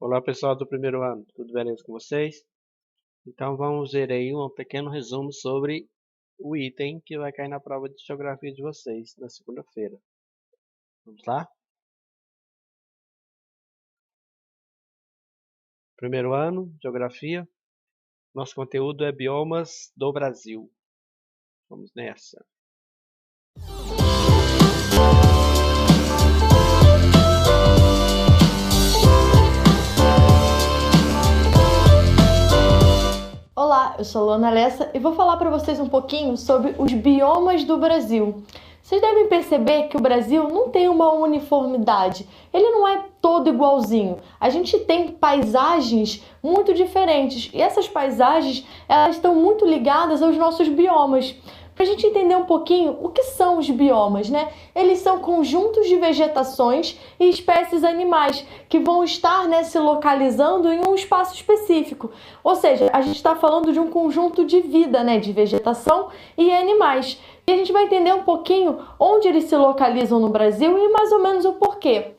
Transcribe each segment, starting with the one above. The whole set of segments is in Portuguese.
Olá pessoal do primeiro ano, tudo beleza com vocês? Então vamos ver aí um pequeno resumo sobre o item que vai cair na prova de geografia de vocês na segunda-feira. Vamos lá? Primeiro ano, geografia. Nosso conteúdo é biomas do Brasil. Vamos nessa. Olá, eu sou Luana Lessa e vou falar para vocês um pouquinho sobre os biomas do Brasil. Vocês devem perceber que o Brasil não tem uma uniformidade, ele não é todo igualzinho. A gente tem paisagens muito diferentes e essas paisagens elas estão muito ligadas aos nossos biomas. Para a gente entender um pouquinho o que são os biomas, né? Eles são conjuntos de vegetações e espécies animais que vão estar, se localizando em um espaço específico. Ou seja, a gente está falando de um conjunto de vida, de vegetação e animais. E a gente vai entender um pouquinho onde eles se localizam no Brasil e mais ou menos o porquê.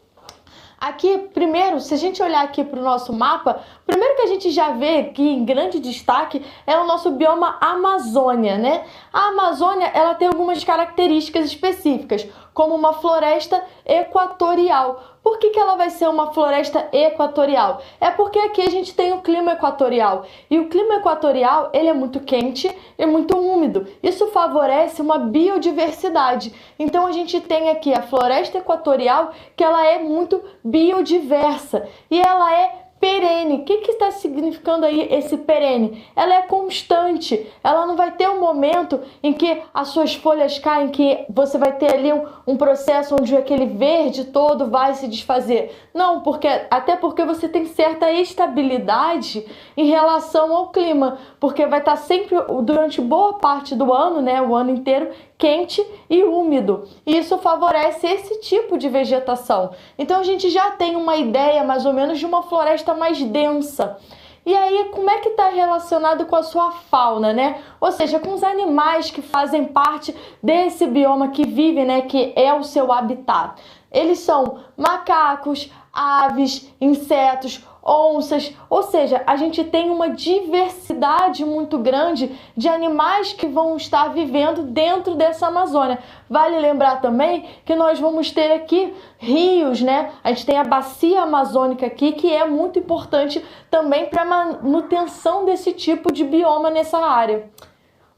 Aqui, primeiro, se a gente olhar aqui para o nosso mapa, o primeiro que a gente já vê aqui em grande destaque é o nosso bioma Amazônia, né? A Amazônia, ela tem algumas características específicas, como uma floresta equatorial. Por que ela vai ser uma floresta equatorial? É porque aqui a gente tem o clima equatorial. E o clima equatorial, ele é muito quente e muito úmido. Isso favorece uma biodiversidade. Então a gente tem aqui a floresta equatorial, que ela é muito biodiversa. E ela é perene. O que está significando aí esse perene? Ela é constante, ela não vai ter um momento em que as suas folhas caem, que você vai ter ali um processo onde aquele verde todo vai se desfazer. Não, até porque você tem certa estabilidade em relação ao clima, porque vai estar sempre, durante boa parte do ano, o ano inteiro, quente e úmido. E isso favorece esse tipo de vegetação. Então a gente já tem uma ideia mais ou menos de uma floresta mais densa. E aí, como é que está relacionado com a sua fauna, Ou seja, com os animais que fazem parte desse bioma que vive, que é o seu habitat. Eles são macacos, aves, insetos, onças, ou seja, a gente tem uma diversidade muito grande de animais que vão estar vivendo dentro dessa Amazônia. Vale lembrar também que nós vamos ter aqui rios, A gente tem a bacia amazônica aqui, que é muito importante também para a manutenção desse tipo de bioma nessa área.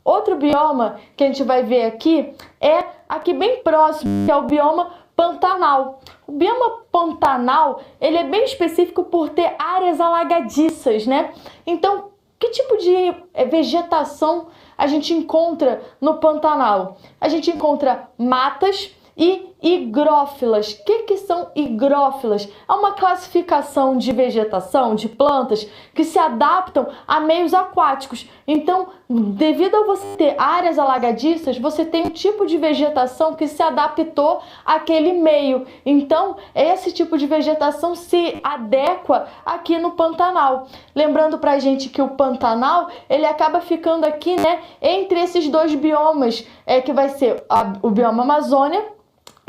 Outro bioma que a gente vai ver aqui é aqui bem próximo, que é o bioma Pantanal. O bioma Pantanal, ele é bem específico por ter áreas alagadiças, Então, que tipo de vegetação a gente encontra no Pantanal? A gente encontra matas e higrófilas. O que são higrófilas? É uma classificação de vegetação, de plantas, que se adaptam a meios aquáticos. Então, devido a você ter áreas alagadiças, você tem um tipo de vegetação que se adaptou àquele meio. Então, esse tipo de vegetação se adequa aqui no Pantanal. Lembrando pra gente que o Pantanal, ele acaba ficando aqui, entre esses dois biomas, que vai ser o bioma Amazônia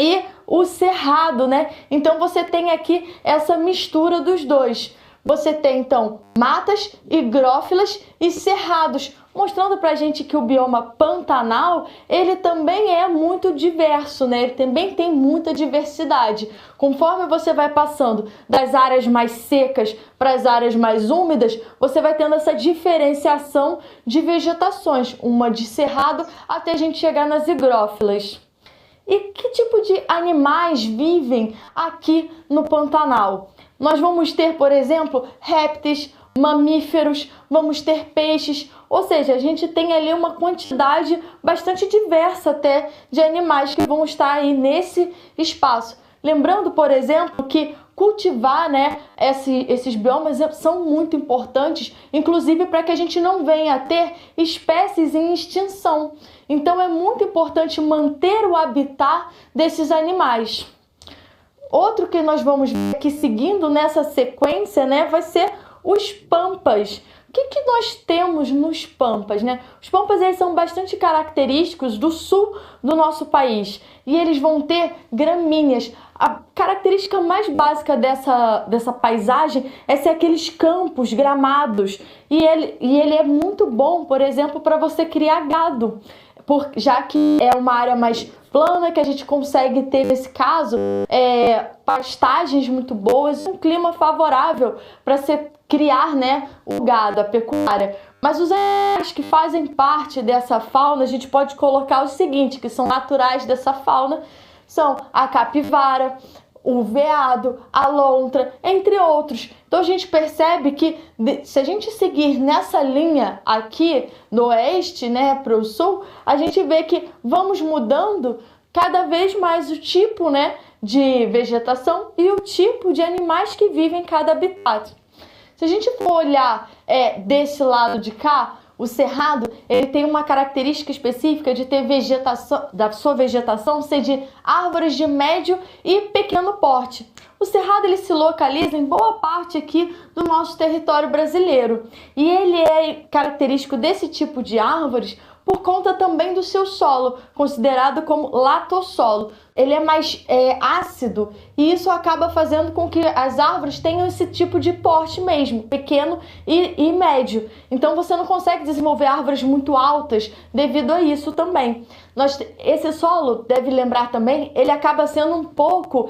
e o Cerrado, Então você tem aqui essa mistura dos dois. Você tem, então, matas, higrófilas e cerrados, mostrando pra gente que o bioma Pantanal, ele também é muito diverso, Ele também tem muita diversidade. Conforme você vai passando das áreas mais secas para as áreas mais úmidas, você vai tendo essa diferenciação de vegetações, uma de cerrado até a gente chegar nas higrófilas. E que tipo de animais vivem aqui no Pantanal? Nós vamos ter, por exemplo, répteis, mamíferos, vamos ter peixes, ou seja, a gente tem ali uma quantidade bastante diversa até de animais que vão estar aí nesse espaço. Lembrando, por exemplo, que cultivar, esses biomas são muito importantes, inclusive para que a gente não venha a ter espécies em extinção. Então é muito importante manter o habitat desses animais. Outro que nós vamos ver aqui seguindo nessa sequência, vai ser os pampas. O que nós temos nos pampas, né? Os pampas, eles são bastante característicos do sul do nosso país e eles vão ter gramíneas. A característica mais básica dessa paisagem é ser aqueles campos gramados e ele é muito bom, por exemplo, para você criar gado, já que é uma área mais plana, que a gente consegue ter, nesse caso, pastagens muito boas, um clima favorável para se criar, né, o gado, a pecuária. Mas os animais que fazem parte dessa fauna, a gente pode colocar o seguinte, que são naturais dessa fauna, são a capivara, o veado, a lontra, entre outros. Então a gente percebe que se a gente seguir nessa linha aqui no oeste, né, para o sul, a gente vê que vamos mudando cada vez mais o tipo, né, de vegetação e o tipo de animais que vivem em cada habitat. Se a gente for olhar desse lado de cá, o cerrado, ele tem uma característica específica de ter vegetação, da sua vegetação ser de árvores de médio e pequeno porte. O cerrado, ele se localiza em boa parte aqui do nosso território brasileiro. E ele é característico desse tipo de árvores por conta também do seu solo, considerado como latossolo. Ele é mais ácido e isso acaba fazendo com que as árvores tenham esse tipo de porte mesmo, pequeno e médio. Então você não consegue desenvolver árvores muito altas devido a isso também. Esse solo, deve lembrar também, ele acaba sendo um pouco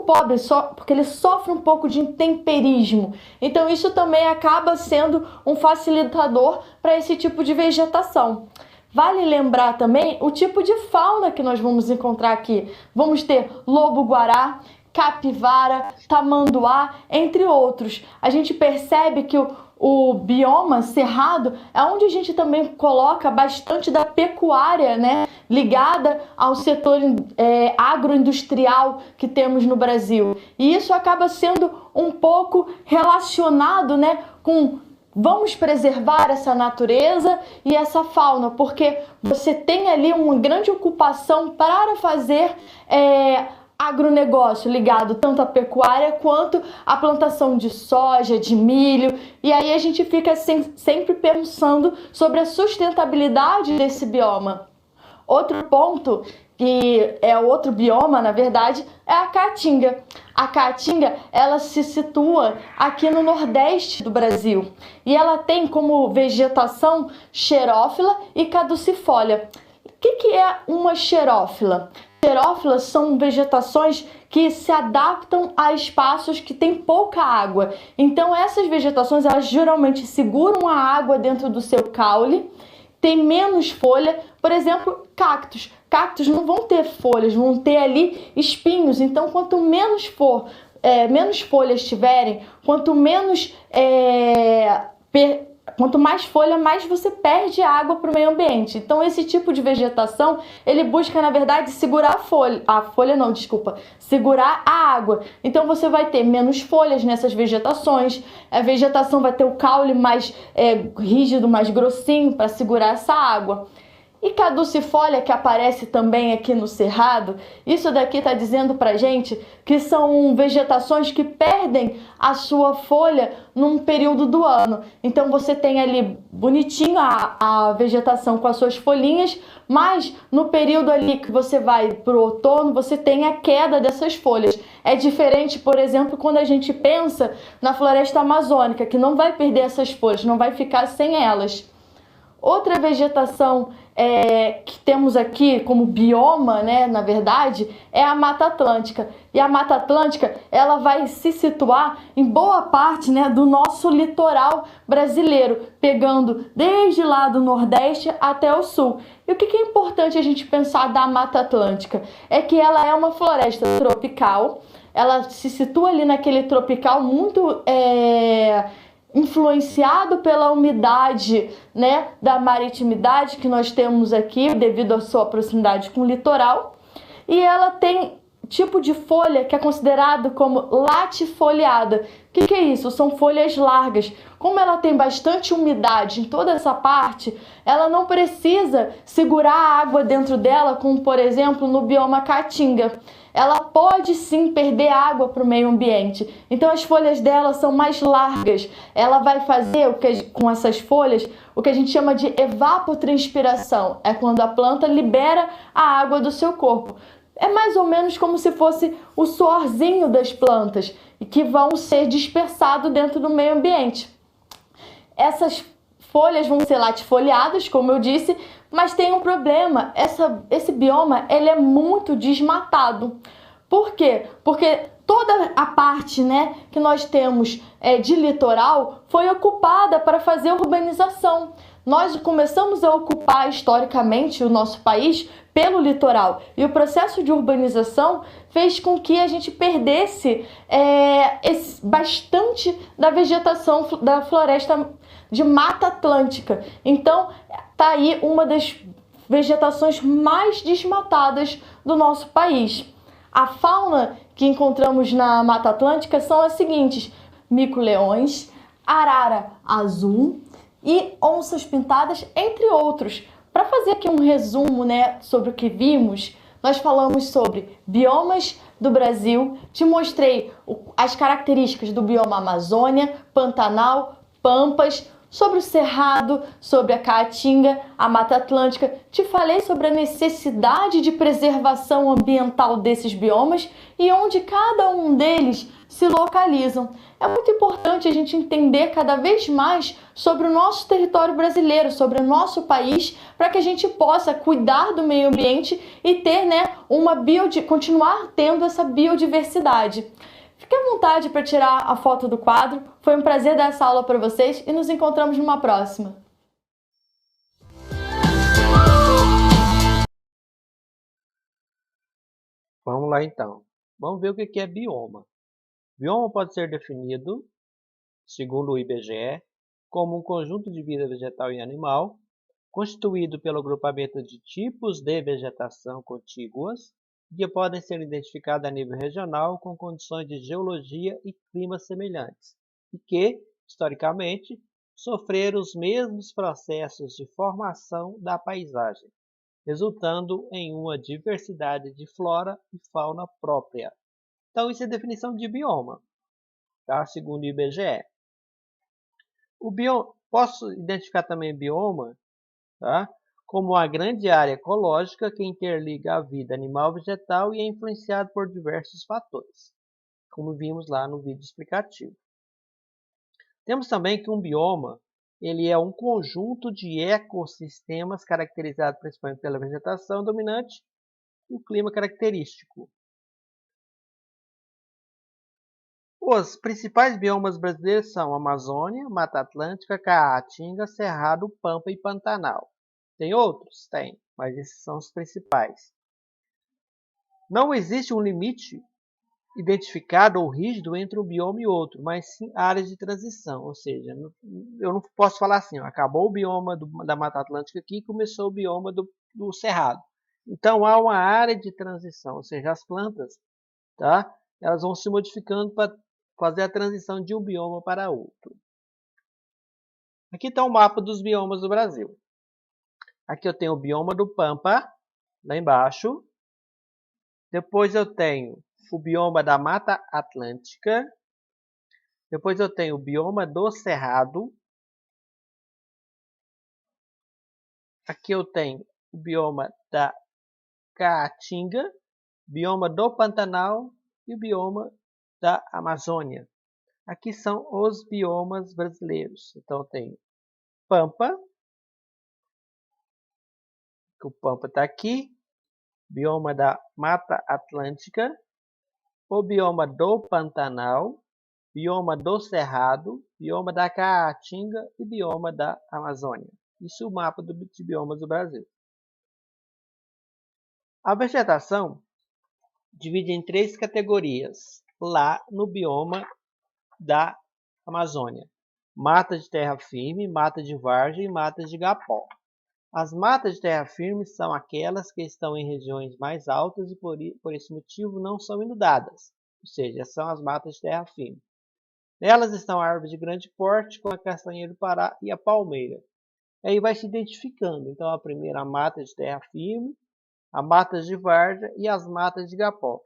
pobre, porque ele sofre um pouco de intemperismo. Então isso também acaba sendo um facilitador para esse tipo de vegetação. Vale lembrar também o tipo de fauna que nós vamos encontrar aqui. Vamos ter lobo-guará, capivara, tamanduá, entre outros. A gente percebe que o bioma cerrado é onde a gente também coloca bastante da pecuária, né, ligada ao setor agroindustrial que temos no Brasil. E isso acaba sendo um pouco relacionado, né, com vamos preservar essa natureza e essa fauna, porque você tem ali uma grande ocupação para fazer agronegócio ligado tanto à pecuária quanto à plantação de soja, de milho. E aí a gente fica sempre pensando sobre a sustentabilidade desse bioma. Outro ponto, que é outro bioma, na verdade, é a caatinga. A caatinga, ela se situa aqui no nordeste do Brasil e ela tem como vegetação xerófila e caducifólia. O que é uma xerófila? Xerófilas são vegetações que se adaptam a espaços que têm pouca água. Então essas vegetações, elas geralmente seguram a água dentro do seu caule, tem menos folha. Por exemplo, cactos. Cactos não vão ter folhas, vão ter ali espinhos. Então, quanto menos folhas tiverem, quanto mais folha, mais você perde água para o meio ambiente. Então, esse tipo de vegetação, ele busca, na verdade, segurar segurar a água. Então, você vai ter menos folhas nessas vegetações, a vegetação vai ter o caule mais rígido, mais grossinho para segurar essa água. E caducifólia, que aparece também aqui no cerrado, isso daqui está dizendo pra gente que são vegetações que perdem a sua folha num período do ano. Então você tem ali bonitinho a vegetação com as suas folhinhas, mas no período ali que você vai pro outono, você tem a queda dessas folhas. É diferente, por exemplo, quando a gente pensa na floresta amazônica, que não vai perder essas folhas, não vai ficar sem elas. Outra vegetação que temos aqui como bioma, né, na verdade, é a Mata Atlântica. E a Mata Atlântica, ela vai se situar em boa parte, né, do nosso litoral brasileiro, pegando desde lá do Nordeste até o Sul. E o que é importante a gente pensar da Mata Atlântica? É que ela é uma floresta tropical, ela se situa ali naquele tropical muito influenciado pela umidade, né, da maritimidade que nós temos aqui devido à sua proximidade com o litoral, e ela tem tipo de folha que é considerado como latifoliada. O que é isso? São folhas largas. Como ela tem bastante umidade em toda essa parte, ela não precisa segurar a água dentro dela, como por exemplo no bioma caatinga. ela pode sim perder água para o meio ambiente. Então as folhas dela são mais largas. Ela vai fazer com essas folhas o que a gente chama de evapotranspiração. É quando a planta libera a água do seu corpo. É mais ou menos como se fosse o suorzinho das plantas que vão ser dispersados dentro do meio ambiente. Essas folhas vão ser latifoliadas, como eu disse, mas tem um problema. Esse bioma ele é muito desmatado. Por quê? Porque toda a parte, né, que nós temos de litoral foi ocupada para fazer urbanização. Nós começamos a ocupar historicamente o nosso país pelo litoral e o processo de urbanização fez com que a gente perdesse bastante da vegetação da floresta de Mata Atlântica. Então, tá aí uma das vegetações mais desmatadas do nosso país. A fauna que encontramos na Mata Atlântica são as seguintes: mico-leões, arara azul e onças pintadas, entre outros. Para fazer aqui um resumo, né, sobre o que vimos, nós falamos sobre biomas do Brasil, te mostrei as características do bioma Amazônia, Pantanal, Pampas, sobre o Cerrado, sobre a Caatinga, a Mata Atlântica. Te falei sobre a necessidade de preservação ambiental desses biomas e onde cada um deles se localizam. É muito importante a gente entender cada vez mais sobre o nosso território brasileiro, sobre o nosso país, para que a gente possa cuidar do meio ambiente e ter, né, continuar tendo essa biodiversidade. Fique à vontade para tirar a foto do quadro. Foi um prazer dar essa aula para vocês e nos encontramos numa próxima. Vamos lá então. Vamos ver o que é bioma. Bioma pode ser definido, segundo o IBGE, como um conjunto de vida vegetal e animal, constituído pelo agrupamento de tipos de vegetação contíguas, que podem ser identificados a nível regional com condições de geologia e climas semelhantes, e que, historicamente, sofreram os mesmos processos de formação da paisagem, resultando em uma diversidade de flora e fauna própria. Então, isso é a definição de bioma, tá? Segundo o IBGE. Posso identificar também bioma, tá? Como uma grande área ecológica que interliga a vida animal e vegetal e é influenciado por diversos fatores, como vimos lá no vídeo explicativo. Temos também que um bioma ele é um conjunto de ecossistemas caracterizado principalmente pela vegetação dominante e o clima característico. Os principais biomas brasileiros são Amazônia, Mata Atlântica, Caatinga, Cerrado, Pampa e Pantanal. Tem outros? Tem, mas esses são os principais. Não existe um limite identificado ou rígido entre um bioma e outro, mas sim áreas de transição. Ou seja, eu não posso falar assim, ó, acabou o bioma da Mata Atlântica aqui e começou o bioma do Cerrado. Então há uma área de transição, ou seja, as plantas, tá? Elas vão se modificando para fazer a transição de um bioma para outro. Aqui está o mapa dos biomas do Brasil. Aqui eu tenho o bioma do Pampa, lá embaixo. Depois eu tenho o bioma da Mata Atlântica. Depois eu tenho o bioma do Cerrado. Aqui eu tenho o bioma da Caatinga, bioma do Pantanal e o bioma da Amazônia. Aqui são os biomas brasileiros. Então eu tenho Pampa, que o Pampa está aqui, bioma da Mata Atlântica, o bioma do Pantanal, bioma do Cerrado, bioma da Caatinga e bioma da Amazônia. Isso é o mapa de biomas do Brasil. A vegetação divide em 3 categorias lá no bioma da Amazônia: mata de terra firme, mata de várzea e mata de igapó. As matas de terra firme são aquelas que estão em regiões mais altas e por esse motivo não são inundadas, ou seja, são as matas de terra firme. Nelas estão árvores de grande porte, como a castanha do Pará e a palmeira. Aí vai se identificando. Então a primeira a mata de terra firme, a mata de várzea e as matas de igapó.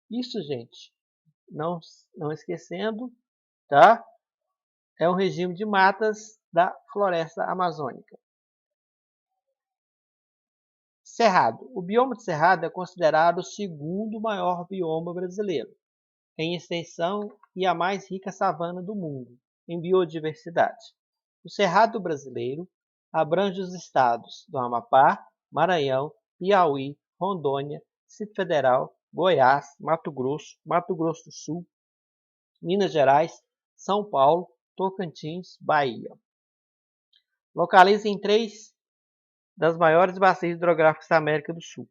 Isso, gente, não esquecendo, tá? É um regime de matas da floresta amazônica. Cerrado. O bioma de Cerrado é considerado o segundo maior bioma brasileiro, em extensão e a mais rica savana do mundo, em biodiversidade. O Cerrado brasileiro abrange os estados do Amapá, Maranhão, Piauí, Rondônia, Distrito Federal, Goiás, Mato Grosso do Sul, Minas Gerais, São Paulo, Tocantins, Bahia. Localiza em 3 das maiores bacias hidrográficas da América do Sul: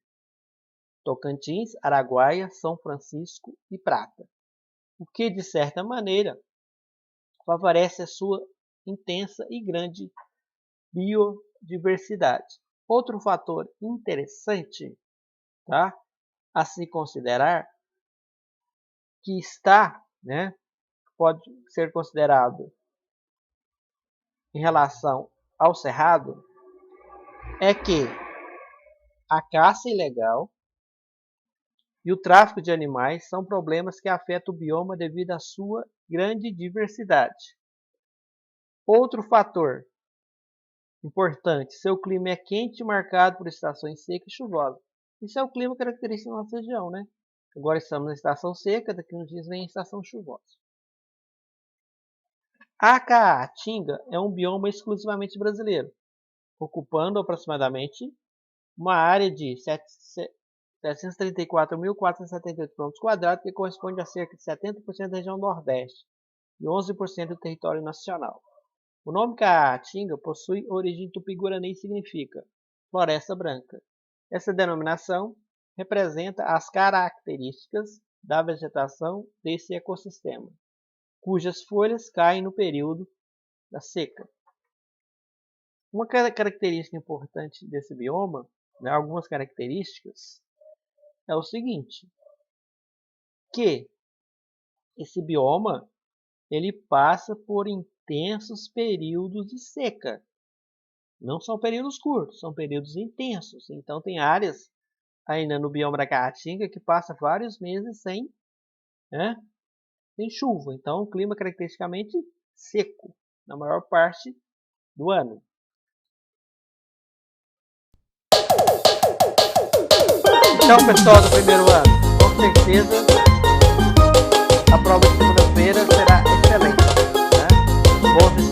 Tocantins, Araguaia, São Francisco e Prata, o que, de certa maneira, favorece a sua intensa e grande biodiversidade. Outro fator interessante, tá, a se considerar, que pode ser considerado em relação ao Cerrado, é que a caça ilegal e o tráfico de animais são problemas que afetam o bioma devido à sua grande diversidade. Outro fator importante, seu clima é quente e marcado por estações secas e chuvosas. Isso é o clima característico da nossa região, né? Agora estamos na estação seca, daqui a uns dias vem a estação chuvosa. A Caatinga é um bioma exclusivamente brasileiro, ocupando aproximadamente uma área de 734.478 km², que corresponde a cerca de 70% da região Nordeste e 11% do território nacional. O nome Caatinga possui origem tupi-guarani e significa floresta branca. Essa denominação representa as características da vegetação desse ecossistema, cujas folhas caem no período da seca. Uma característica importante desse bioma, algumas características, é o seguinte, que esse bioma ele passa por intensos períodos de seca. Não são períodos curtos, são períodos intensos. Então tem áreas ainda no bioma da Caatinga que passa vários meses sem chuva. Então o clima é caracteristicamente seco na maior parte do ano. Então, pessoal do primeiro ano, com certeza a prova de segunda-feira será excelente, né? Bons